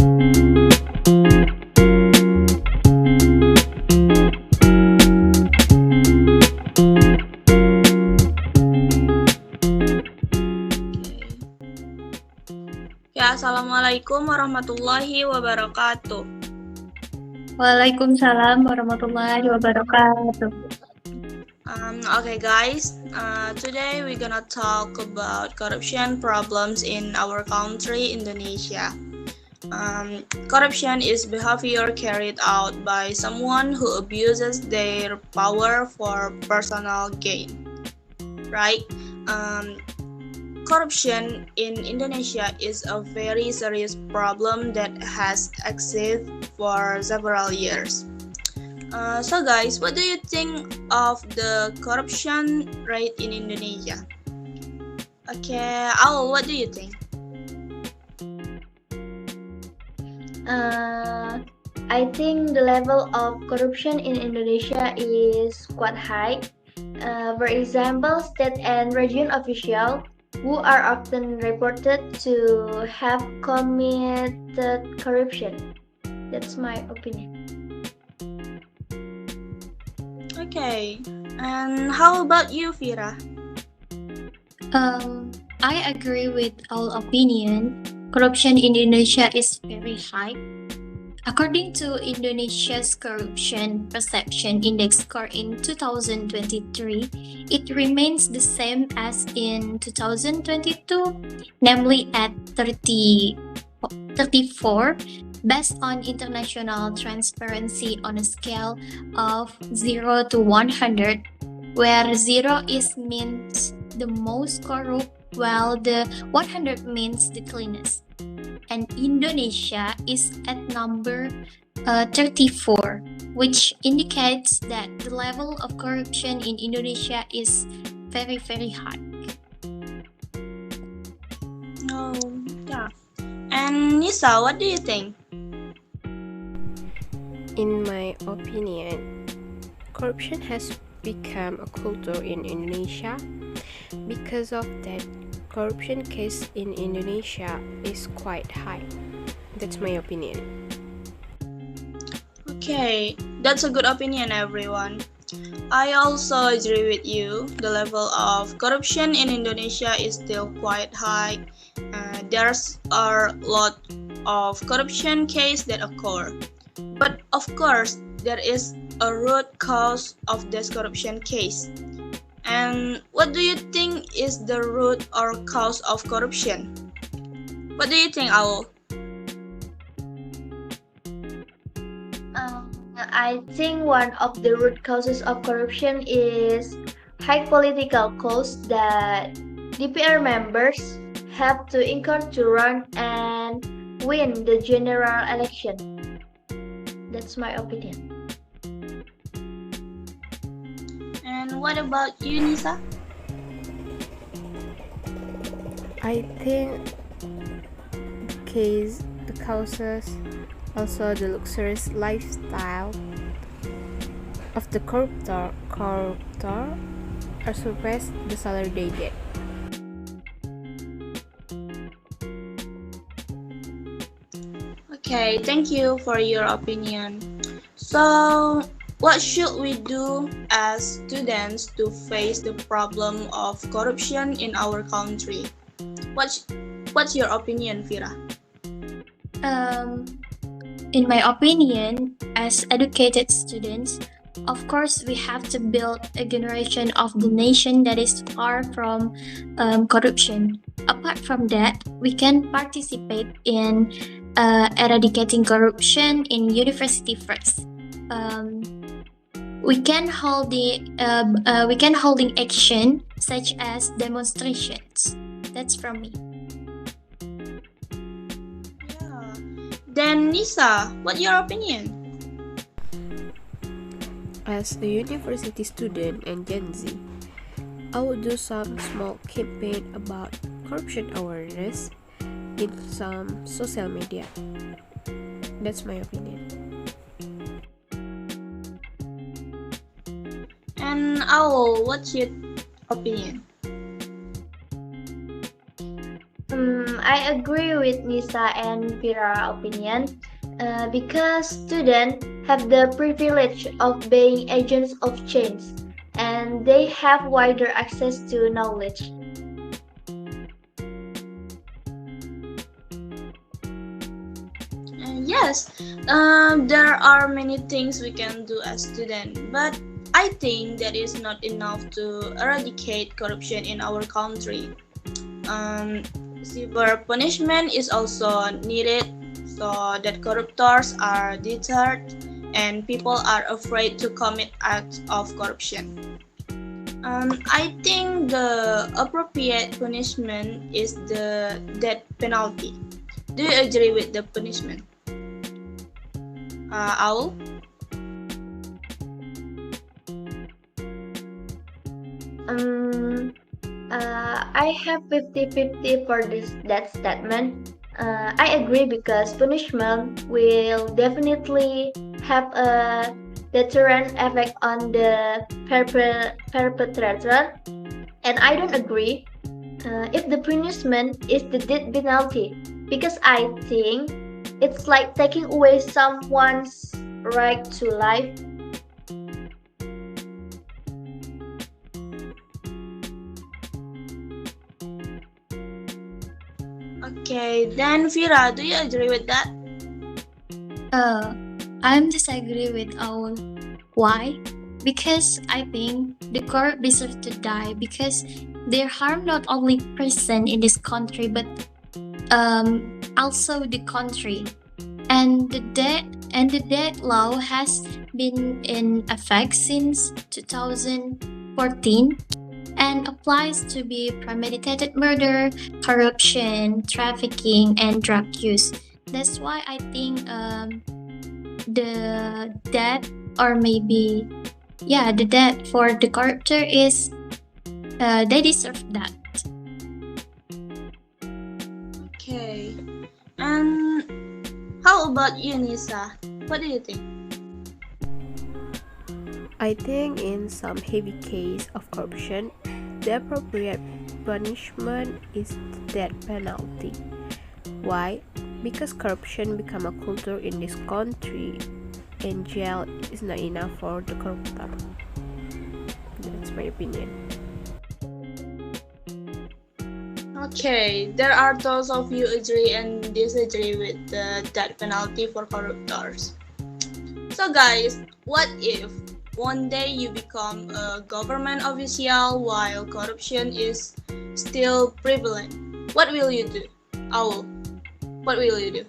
Ya, Assalamualaikum warahmatullahi wabarakatuh. Waalaikumsalam warahmatullahi wabarakatuh. Okay, guys. Today we're gonna talk about corruption problems in our country, Indonesia. Corruption is behavior carried out by someone who abuses their power for personal gain, right? Corruption in Indonesia is a very serious problem that has existed for several years. So guys, what do you think of the corruption rate in Indonesia? Okay, Al, what do you think? I think the level of corruption in Indonesia is quite high. For example, state and region officials who are often reported to have committed corruption. That's my opinion. Okay, and how about you, Vira? I agree with all opinion. Corruption in Indonesia is very high. According to Indonesia's Corruption Perception Index score in 2023, it remains the same as in 2022, namely at 34, based on international transparency on a scale of 0 to 100, where 0 means the most corrupt, while the 100 means the cleanest. And Indonesia is at number 34, which indicates that the level of corruption in Indonesia is very, very high. Oh, yeah. And Nisa, what do you think? In my opinion, corruption has become a culture in Indonesia. Because of that, corruption case in Indonesia is quite high. That's my opinion. Okay, that's a good opinion, everyone. I also agree with you. The level of corruption in Indonesia is still quite high. There's a lot of corruption cases that occur. But of course, there is a root cause of this corruption case. And what do you think is the root or cause of corruption? What do you think, Aul? I think one of the root causes of corruption is high political costs that DPR members have to incur to run and win the general election. That's my opinion. And what about you, Nisa? I think the causes also the luxurious lifestyle of the corruptor or surpass the salary they get. Okay, thank you for your opinion. So, what should we do as students to face the problem of corruption in our country? What's your opinion, Vira? In my opinion, as educated students, of course, we have to build a generation of the nation that is far from corruption. Apart from that, we can participate in eradicating corruption in university first. We can holding action such as demonstrations. That's from me. Yeah. Then Nisa, what's your opinion? As a university student and Gen Z, I would do some small campaign about corruption awareness in some social media. That's my opinion. And Owl, what's your opinion? I agree with Nisa and Vira's opinion because students have the privilege of being agents of change and they have wider access to knowledge. Yes, there are many things we can do as students, but I think that is not enough to eradicate corruption in our country. Um, Severe punishment is also needed so that corruptors are deterred and people are afraid to commit acts of corruption. I think the appropriate punishment is the death penalty. Do you agree with the punishment? Owl? Um, I have 50-50 for that statement. I agree because punishment will definitely have a deterrent effect on the perpetrator, and I don't agree if the punishment is the death penalty because I think it's like taking away someone's right to life. Okay, then Vira, do you agree with that? I'm disagree with Owl. Why? Because I think the corrupt deserve to die because they harm not only person in this country but also the country. And the death law has been in effect since 2014 and applies to be premeditated murder, corruption, trafficking, and drug use. That's why I think the death or maybe the death for the corruptor is they deserve that. Okay. And how about you, Nisa? What do you think? I think in some heavy case of corruption, the appropriate punishment is the death penalty. Why? Because corruption become a culture in this country and jail is not enough for the corruptor. That's my opinion. Okay, there are those of you agree and disagree with the death penalty for corruptors. So guys, what if one day you become a government official while corruption is still prevalent? What will you do? Owl, what will you do?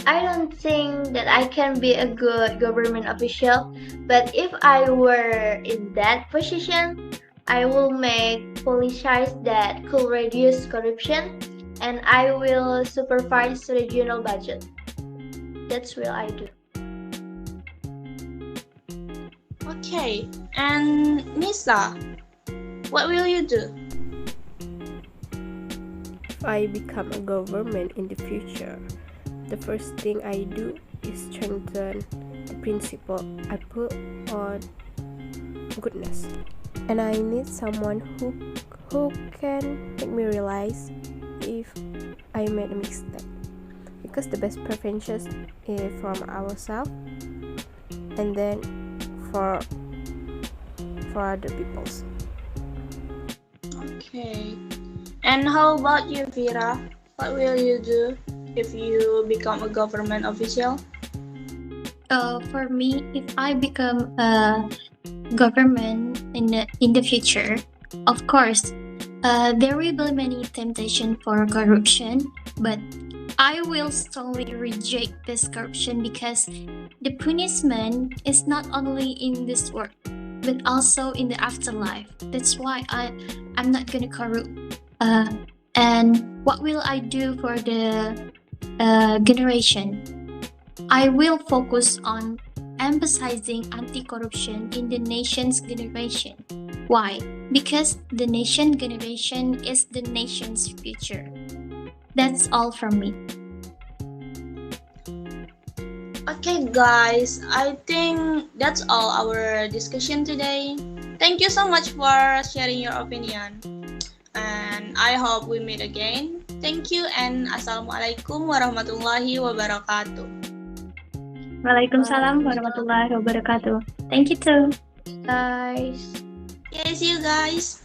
I don't think that I can be a good government official, but if I were in that position, I will make policies that could reduce corruption and I will supervise regional budget. That's what I do. Okay, and Nisa, what will you do? If I become a government in the future, the first thing I do is strengthen the principle I put on goodness. And I need someone who can make me realize if I made a mistake. Because the best prevention is from ourselves and then for other peoples. Okay. And how about you, Vira? What will you do if you become a government official? For me, if I become a government in the future, of course, there will be many temptation for corruption, but I will strongly reject this corruption because the punishment is not only in this world but also in the afterlife. That's why I'm not gonna corrupt. And what will I do for the generation? I will focus on emphasizing anti-corruption in the nation's generation. Why? Because the nation generation is the nation's future. That's all from me. Okay, guys, I think that's all our discussion today. Thank you so much for sharing your opinion. and I hope we meet again. Thank you and Assalamualaikum warahmatullahi wabarakatuh. Waalaikumsalam warahmatullahi wabarakatuh. Thank you too. Guys. Yeah, see you guys.